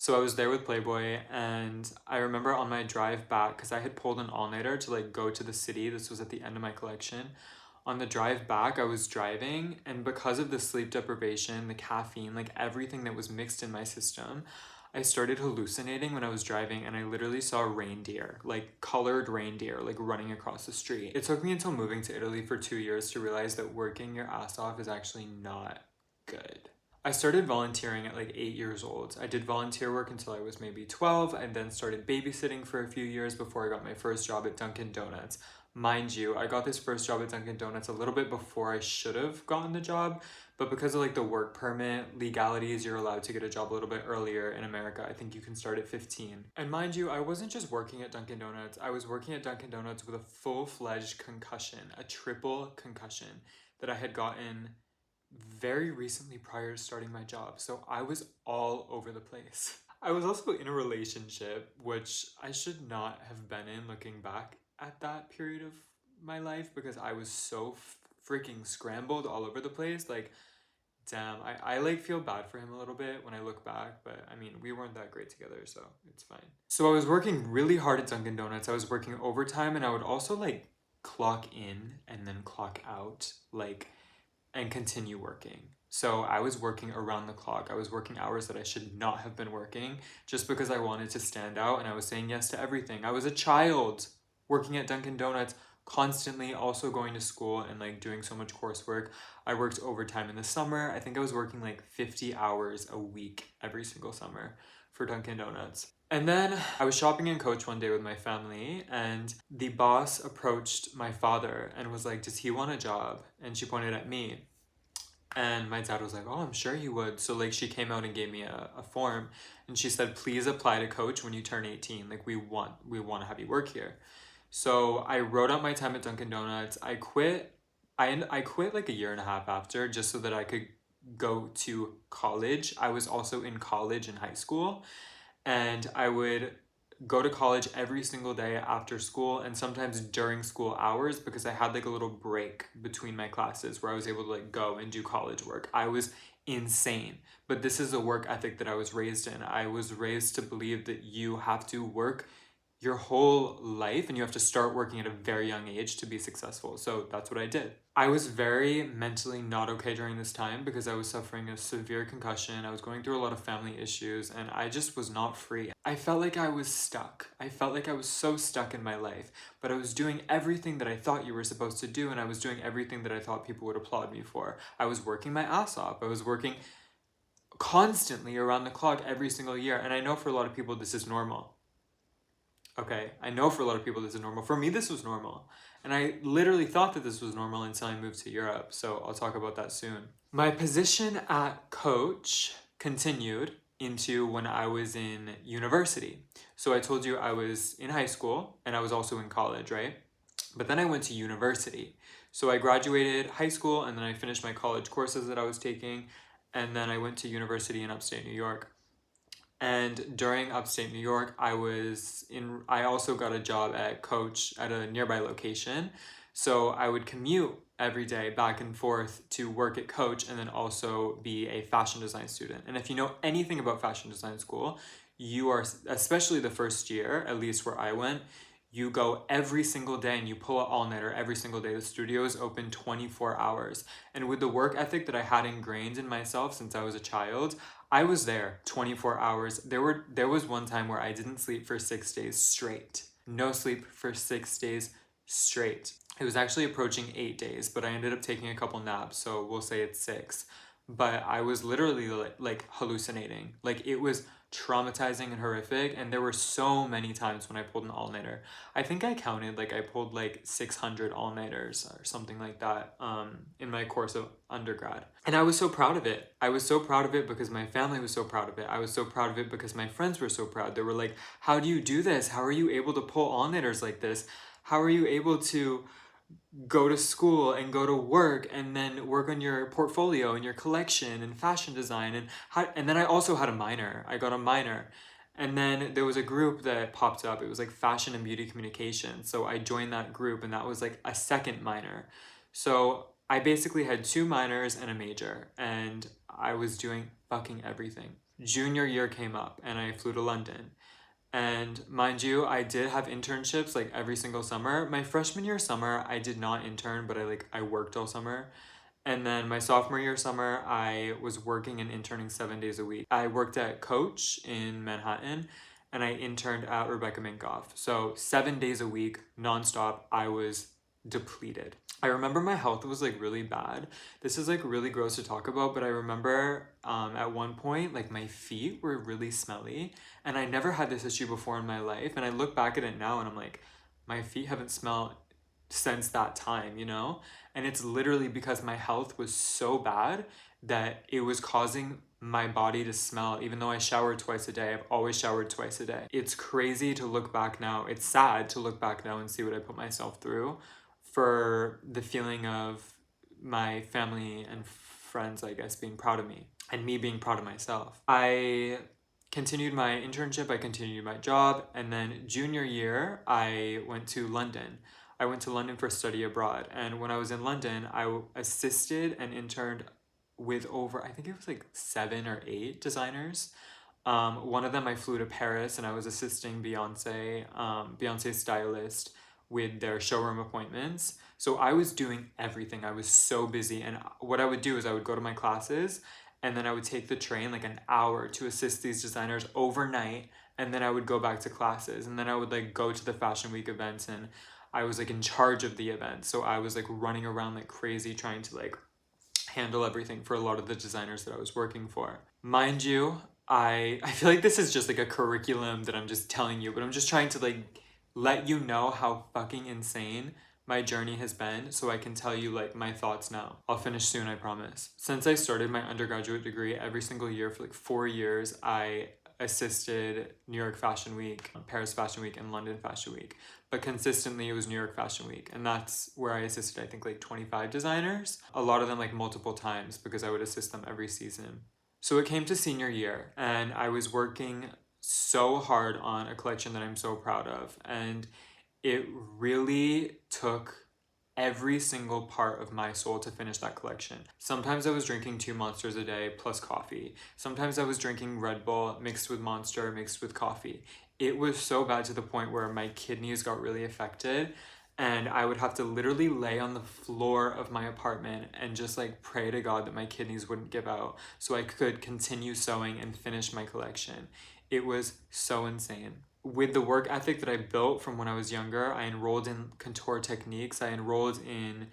So I was there with Playboy, and I remember on my drive back, because I had pulled an all-nighter to like go to the city. This was at the end of my collection. On the drive back, I was driving, and because of the sleep deprivation, the caffeine, like everything that was mixed in my system, I started hallucinating when I was driving, and I literally saw reindeer, like colored reindeer, like running across the street. It took me until moving to Italy for 2 years to realize that working your ass off is actually not good. I started volunteering at like 8 years old. I did volunteer work until I was maybe 12, and then started babysitting for a few years before I got my first job at Dunkin' Donuts. Mind you, I got this first job at Dunkin' Donuts a little bit before I should have gotten the job, but because of like the work permit legalities, you're allowed to get a job a little bit earlier in America. I think you can start at 15. And mind you, I wasn't just working at Dunkin' Donuts, I was working at Dunkin' Donuts with a full-fledged concussion, a triple concussion that I had gotten very recently prior to starting my job. So I was all over the place. I was also in a relationship, which I should not have been in looking back at that period of my life because I was so freaking scrambled all over the place. Like, damn, I like feel bad for him a little bit when I look back, but I mean, we weren't that great together, so it's fine. So I was working really hard at Dunkin' Donuts. I was working overtime, and I would also like clock in and then clock out, like, and continue working. So I was working around the clock. I was working hours that I should not have been working just because I wanted to stand out, and I was saying yes to everything. I was a child working at Dunkin' Donuts, constantly also going to school and like doing so much coursework. I worked overtime in the summer. I think I was working like 50 hours a week every single summer for Dunkin' Donuts. And then I was shopping in Coach one day with my family, and the boss approached my father and was like, does he want a job? And she pointed at me. And my dad was like, oh, I'm sure he would. So like she came out and gave me a form, and she said, please apply to Coach when you turn 18. Like we want to have you work here. So I wrote out my time at Dunkin' Donuts. I quit. I quit like a year and a half after, just so that I could go to college. I was also in college in high school, and I would go to college every single day after school and sometimes during school hours because I had like a little break between my classes where I was able to like go and do college work. I was insane, but this is a work ethic that I was raised in. I was raised to believe that you have to work your whole life and you have to start working at a very young age to be successful. So that's what I did. I was very mentally not okay during this time because I was suffering a severe concussion. I was going through a lot of family issues, and I just was not free. I felt like I was stuck. I felt like I was so stuck in my life, but I was doing everything that I thought you were supposed to do, and I was doing everything that I thought people would applaud me for. I was working my ass off. I was working constantly around the clock every single year, and I know for a lot of people this is normal. Okay, I know for a lot of people this is normal. For me, this was normal. And I literally thought that this was normal until I moved to Europe. So I'll talk about that soon. My position at Coach continued into when I was in university. So I told you I was in high school and I was also in college, right? But then I went to university. So I graduated high school and then I finished my college courses that I was taking. And then I went to university in upstate New York. And during upstate New York, I also got a job at Coach at a nearby location. So I would commute every day back and forth to work at Coach and then also be a fashion design student. And if you know anything about fashion design school, you are, especially the first year, at least where I went, you go every single day and you pull an all-nighter every single day. The studio is open 24 hours. And with the work ethic that I had ingrained in myself since I was a child, I was there 24 hours. There was one time where I didn't sleep for 6 days straight. No sleep for 6 days straight. It was actually approaching 8 days, but I ended up taking a couple naps, so we'll say it's 6. But I was literally like hallucinating. Like it was traumatizing and horrific, and there were so many times when I pulled an all-nighter. I think I counted, like I pulled like 600 all-nighters or something like that in my course of undergrad. And I was so proud of it. I was so proud of it because my family was so proud of it. I was so proud of it because my friends were so proud. They were like, how do you do this? How are you able to pull all-nighters like this? How are you able to go to school and go to work and then work on your portfolio and your collection and fashion design and then I also had a minor. I got a minor. And then there was a group that popped up. It was like fashion and beauty communication. So I joined that group and that was like a second minor. So I basically had 2 minors and a major, and I was doing fucking everything. Junior year came up and I flew to London. And mind you, I did have internships like every single summer. My freshman year summer, I did not intern, but I worked all summer. And then my sophomore year summer, I was working and interning 7 days a week. I worked at Coach in Manhattan and I interned at Rebecca Minkoff. So 7 days a week, nonstop, I was depleted. I remember my health was like really bad. This is like really gross to talk about, but I remember at one point, like my feet were really smelly and I never had this issue before in my life. And I look back at it now and I'm like, my feet haven't smelled since that time, you know? And it's literally because my health was so bad that it was causing my body to smell. Even though I showered twice a day, I've always showered twice a day. It's crazy to look back now. It's sad to look back now and see what I put myself through for the feeling of my family and friends, I guess, being proud of me and me being proud of myself. I continued my internship, I continued my job, and then junior year, I went to London. I went to London for study abroad, and when I was in London, I assisted and interned with over, I think it was like 7 or 8 designers. One of them I flew to Paris and I was assisting Beyonce's stylist with their showroom appointments. So I was doing everything. I was so busy. And what I would do is I would go to my classes and then I would take the train like an hour to assist these designers overnight. And then I would go back to classes. And then I would like go to the Fashion Week events and I was like in charge of the event. So I was like running around like crazy trying to like handle everything for a lot of the designers that I was working for. Mind you, I feel like this is just like a curriculum that I'm just telling you, but I'm just trying to like let you know how fucking insane my journey has been so I can tell you like my thoughts now. I'll finish soon, I promise. Since I started my undergraduate degree, every single year for like 4 years, I assisted New York Fashion Week, Paris Fashion Week, and London Fashion Week. But consistently it was New York Fashion Week. And that's where I assisted, I think, like 25 designers. A lot of them like multiple times because I would assist them every season. So it came to senior year and I was working so hard on a collection that I'm so proud of. And it really took every single part of my soul to finish that collection. Sometimes I was drinking 2 Monsters a day plus coffee. Sometimes I was drinking Red Bull mixed with Monster, mixed with coffee. It was so bad to the point where my kidneys got really affected and I would have to literally lay on the floor of my apartment and just like pray to God that my kidneys wouldn't give out so I could continue sewing and finish my collection. It was so insane. With the work ethic that I built from when I was younger, I enrolled in couture techniques, I enrolled in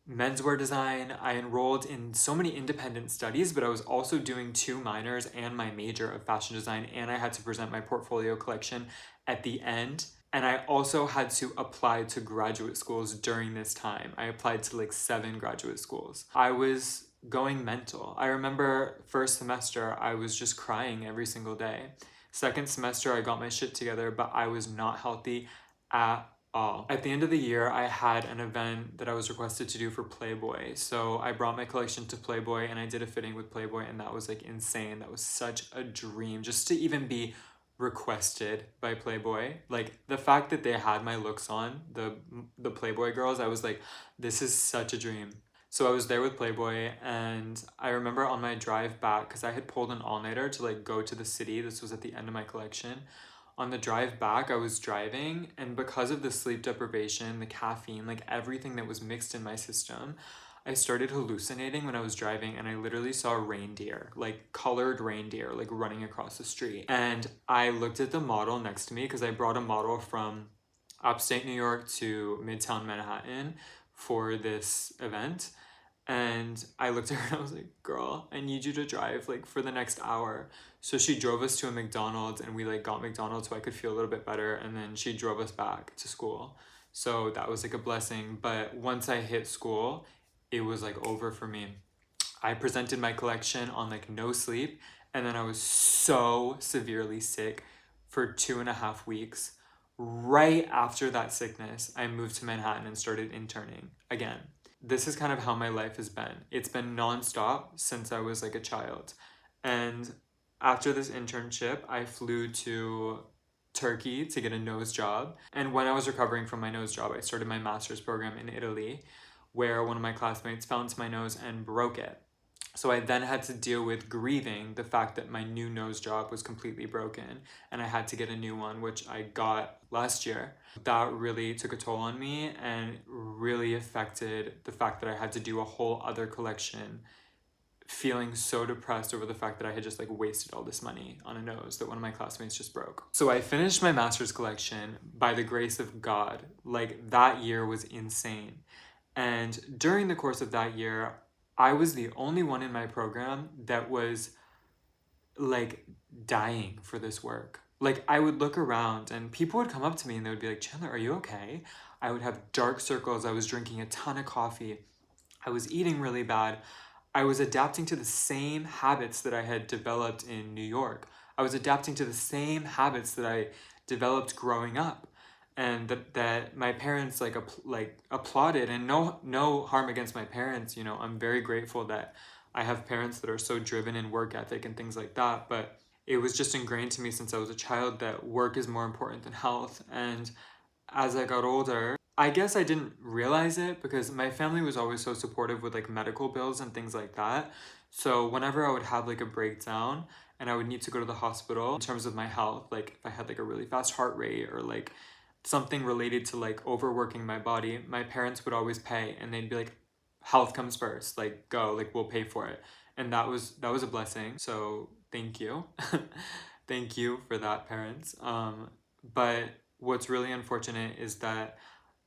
menswear design, I enrolled in so many independent studies, but I was also doing 2 minors and my major of fashion design, and I had to present my portfolio collection at the end. And I also had to apply to graduate schools during this time. I applied to like 7 graduate schools. I was going mental. I remember first semester, I was just crying every single day. Second semester, I got my shit together, but I was not healthy at all. At the end of the year, I had an event that I was requested to do for Playboy. So I brought my collection to Playboy and I did a fitting with Playboy, and that was like insane. That was such a dream just to even be requested by Playboy. Like the fact that they had my looks on, the Playboy girls, I was like, this is such a dream. So I was there with Playboy and I remember on my drive back, because I had pulled an all-nighter to like go to the city. This was at the end of my collection. On the drive back, I was driving and because of the sleep deprivation, the caffeine, like everything that was mixed in my system, I started hallucinating when I was driving and I literally saw reindeer, like colored reindeer, like running across the street. And I looked at the model next to me because I brought a model from upstate New York to Midtown Manhattan for this event. And I looked at her and I was like, girl, I need you to drive like for the next hour. So she drove us to a McDonald's and we like got McDonald's so I could feel a little bit better. And then she drove us back to school. So that was like a blessing. But once I hit school, it was like over for me. I presented my collection on like no sleep. And then I was so severely sick for 2.5 weeks. Right after that sickness, I moved to Manhattan and started interning again. This is kind of how my life has been. It's been nonstop since I was like a child. And after this internship, I flew to Turkey to get a nose job. And when I was recovering from my nose job, I started my master's program in Italy, where one of my classmates fell into my nose and broke it. So I then had to deal with grieving the fact that my new nose job was completely broken and I had to get a new one, which I got last year. That really took a toll on me and really affected the fact that I had to do a whole other collection, feeling so depressed over the fact that I had just like wasted all this money on a nose that one of my classmates just broke. So I finished my master's collection by the grace of God. Like, that year was insane. And during the course of that year, I was the only one in my program that was like dying for this work. Like, I would look around and people would come up to me and they would be like, Chandler, are you okay? I would have dark circles. I was drinking a ton of coffee. I was eating really bad. I was adapting to the same habits that I had developed in New York. I was adapting to the same habits that I developed growing up, and that my parents like applauded. And no harm against my parents. You know, I'm very grateful that I have parents that are so driven in work ethic and things like that. But it was just ingrained to me since I was a child that work is more important than health. And as I got older, I guess I didn't realize it because my family was always so supportive with like medical bills and things like that. So whenever I would have like a breakdown and I would need to go to the hospital in terms of my health, like if I had like a really fast heart rate or like something related to like overworking my body, my parents would always pay and they'd be like, health comes first, like go, like we'll pay for it. And that was a blessing. So thank you. Thank you for that, parents. But what's really unfortunate is that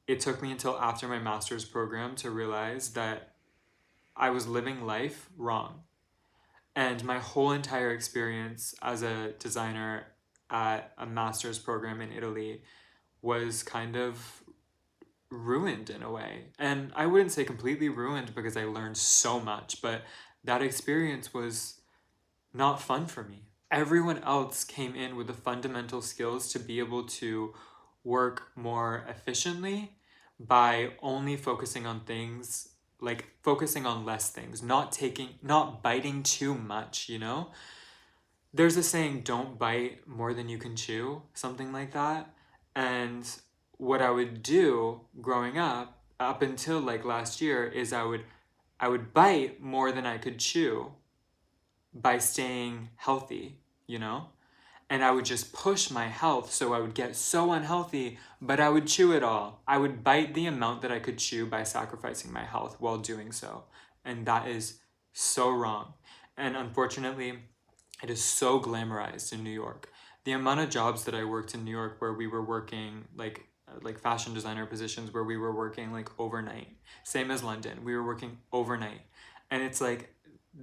it took me until after my master's program to realize that I was living life wrong. And my whole entire experience as a designer at a master's program in Italy was kind of ruined in a way. And I wouldn't say completely ruined because I learned so much, but that experience was not fun for me. Everyone else came in with the fundamental skills to be able to work more efficiently by only focusing on things, like focusing on less things, not biting too much, you know? There's a saying, don't bite more than you can chew, something like that. And what I would do growing up until like last year, is I would bite more than I could chew by staying healthy, you know? And I would just push my health so I would get so unhealthy, but I would chew it all. I would bite the amount that I could chew by sacrificing my health while doing so. And that is so wrong. And unfortunately, it is so glamorized in New York. The amount of jobs that I worked in New York where we were working like fashion designer positions where we were working like overnight. Same as London, we were working overnight. And it's like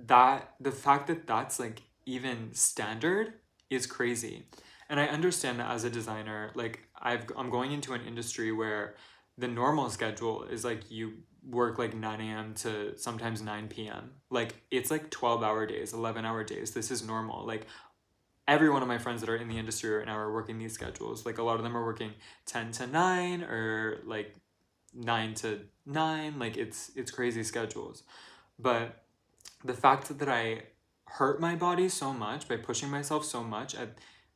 that, the fact that that's like even standard is crazy. And I understand that as a designer, like I'm going into an industry where the normal schedule is like you work like 9 a.m. to sometimes 9 p.m. Like it's like 12-hour days, 11-hour days. This is normal. Like every one of my friends that are in the industry right now are working these schedules. Like a lot of them are working 10 to 9 or like 9 to 9. Like it's crazy schedules. But the fact that I hurt my body so much by pushing myself so much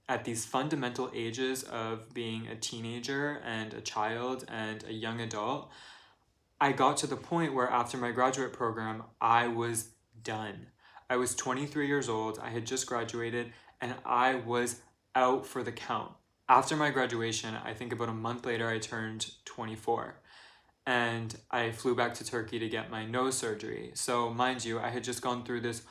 at these fundamental ages of being a teenager and a child and a young adult, I got to the point where after my graduate program, I was done. I was 23 years old, I had just graduated, and I was out for the count. After my graduation, I think about a month later, I turned 24 and I flew back to Turkey to get my nose surgery. So, mind you, I had just gone through this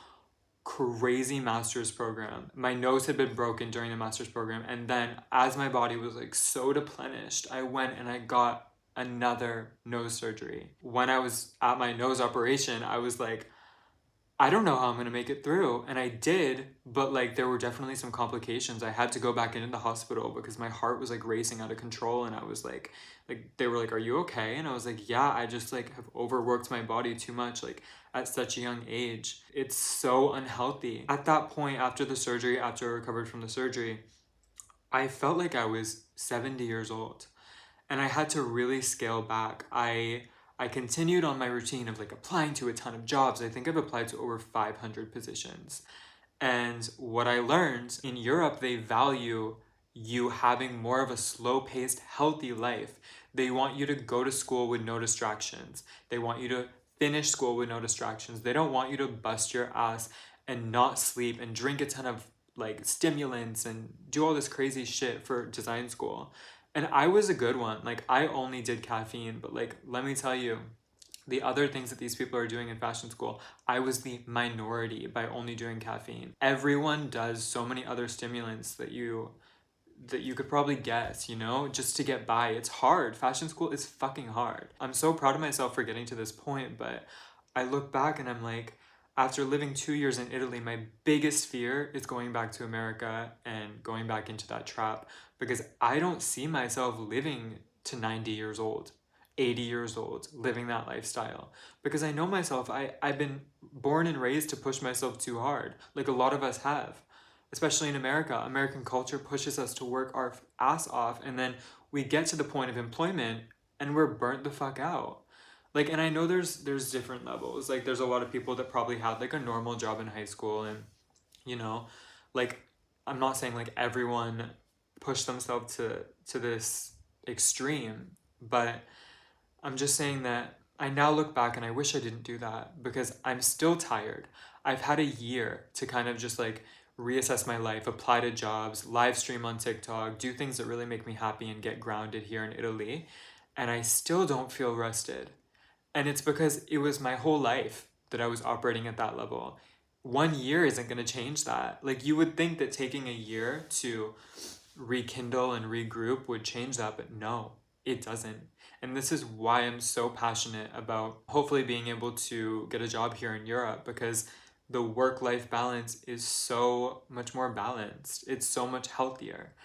crazy master's program. My nose had been broken during the master's program, and then as my body was like so deplenished, I went and I got another nose surgery. When I was at my nose operation, I was like, I don't know how I'm gonna make it through. And I did, but like there were definitely some complications. I had to go back into the hospital because my heart was like racing out of control, and I was like they were like, "Are you okay?" And I was like, "Yeah, I just like have overworked my body too much, like at such a young age. It's so unhealthy." At that point, after the surgery, after I recovered from the surgery, I felt like I was 70 years old, and I had to really scale back. I continued on my routine of like applying to a ton of jobs. I think I've applied to over 500 positions. And what I learned in Europe, they value you having more of a slow paced, healthy life. They want you to go to school with no distractions. They want you to finish school with no distractions. They don't want you to bust your ass and not sleep and drink a ton of like stimulants and do all this crazy shit for design school. And I was a good one. Like I only did caffeine, but like let me tell you, the other things that these people are doing in fashion school, I was the minority by only doing caffeine. Everyone does so many other stimulants that you could probably guess, you know, just to get by. It's hard. Fashion school is fucking hard. I'm so proud of myself for getting to this point, but I look back and I'm like, after living 2 years in Italy, my biggest fear is going back to America and going back into that trap because I don't see myself living to 90 years old, 80 years old, living that lifestyle. Because I know myself, I've been born and raised to push myself too hard, like a lot of us have, especially in America. American culture pushes us to work our ass off, and then we get to the point of employment and we're burnt the fuck out. Like, and I know there's different levels. Like, there's a lot of people that probably had like a normal job in high school, and you know, like, I'm not saying like everyone pushed themselves to this extreme, but I'm just saying that I now look back and I wish I didn't do that because I'm still tired. I've had a year to kind of just like reassess my life, apply to jobs, live stream on TikTok, do things that really make me happy and get grounded here in Italy. And I still don't feel rested. And it's because it was my whole life that I was operating at that level. 1 year isn't going to change that. Like, you would think that taking a year to rekindle and regroup would change that, but no, it doesn't. And this is why I'm so passionate about hopefully being able to get a job here in Europe, because the work-life balance is so much more balanced. It's so much healthier.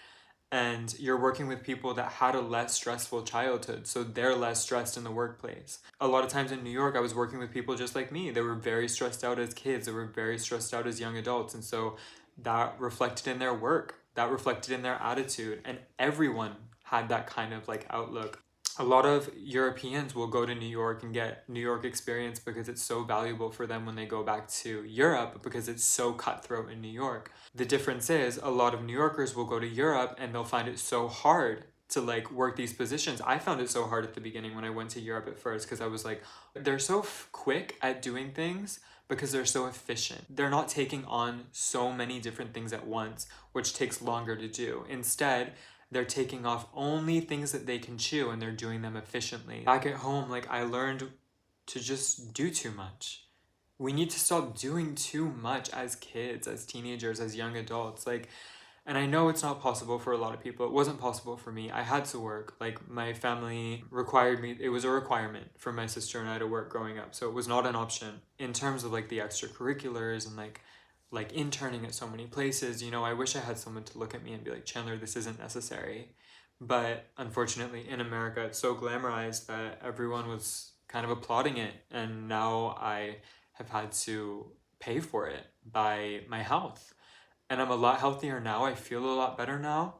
And you're working with people that had a less stressful childhood, so they're less stressed in the workplace. A lot of times in New York, I was working with people just like me. They were very stressed out as kids, they were very stressed out as young adults, and so that reflected in their work, that reflected in their attitude, and everyone had that kind of like outlook. A lot of Europeans will go to New York and get New York experience because it's so valuable for them when they go back to Europe because it's so cutthroat in New York. The difference is a lot of New Yorkers will go to Europe and they'll find it so hard to like work these positions. I found it so hard at the beginning when I went to Europe at first because I was like, they're so quick at doing things because they're so efficient. They're not taking on so many different things at once, which takes longer to do. Instead, they're taking off only things that they can chew and they're doing them efficiently. Back at home, like, I learned to just do too much. We need to stop doing too much as kids, as teenagers, as young adults. Like, and I know it's not possible for a lot of people. It wasn't possible for me. I had to work. Like, my family required me. It was a requirement for my sister and I to work growing up. So it was not an option. In terms of like the extracurriculars and like interning at so many places, you know, I wish I had someone to look at me and be like, Chandler, this isn't necessary. But unfortunately, in America, it's so glamorized that everyone was kind of applauding it. And now I have had to pay for it by my health. And I'm a lot healthier now. I feel a lot better now.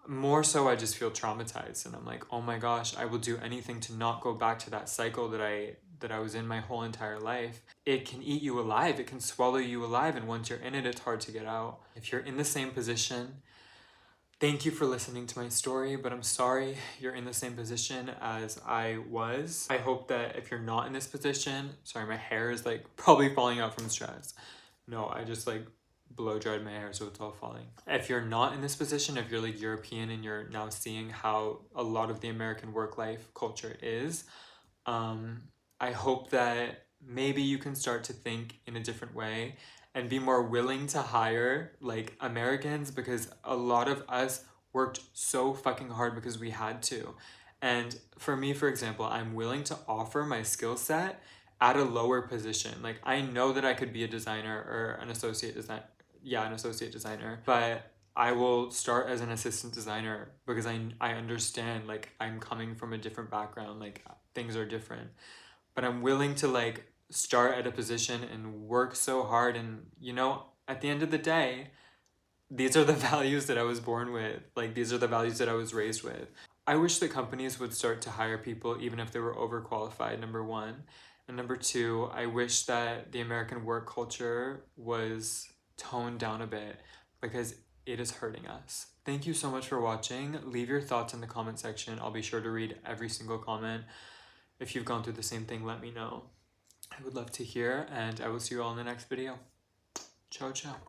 More so, I just feel traumatized. And I'm like, oh my gosh, I will do anything to not go back to that cycle that I was in my whole entire life. It can eat you alive. It can swallow you alive. And once you're in it, it's hard to get out. If you're in the same position, thank you for listening to my story, but I'm sorry you're in the same position as I was. I hope that if you're not in this position, sorry, my hair is like probably falling out from stress. No, I just like blow dried my hair, so it's all falling. If you're not in this position, if you're like European and you're now seeing how a lot of the American work life culture is, I hope that maybe you can start to think in a different way and be more willing to hire like Americans, because a lot of us worked so fucking hard because we had to. And for me, for example, I'm willing to offer my skill set at a lower position. Like, I know that I could be a designer or an associate design, yeah, an associate designer, but I will start as an assistant designer because I understand, like, I'm coming from a different background, like things are different. But I'm willing to like start at a position and work so hard, and you know, at the end of the day, these are the values that I was born with. Like, these are the values that I was raised with. I wish that companies would start to hire people even if they were overqualified, number one. And number two, I wish that the American work culture was toned down a bit because it is hurting us. Thank you so much for watching. Leave your thoughts in the comment section. I'll be sure to read every single comment. If you've gone through the same thing, let me know. I would love to hear, and I will see you all in the next video. Ciao, ciao.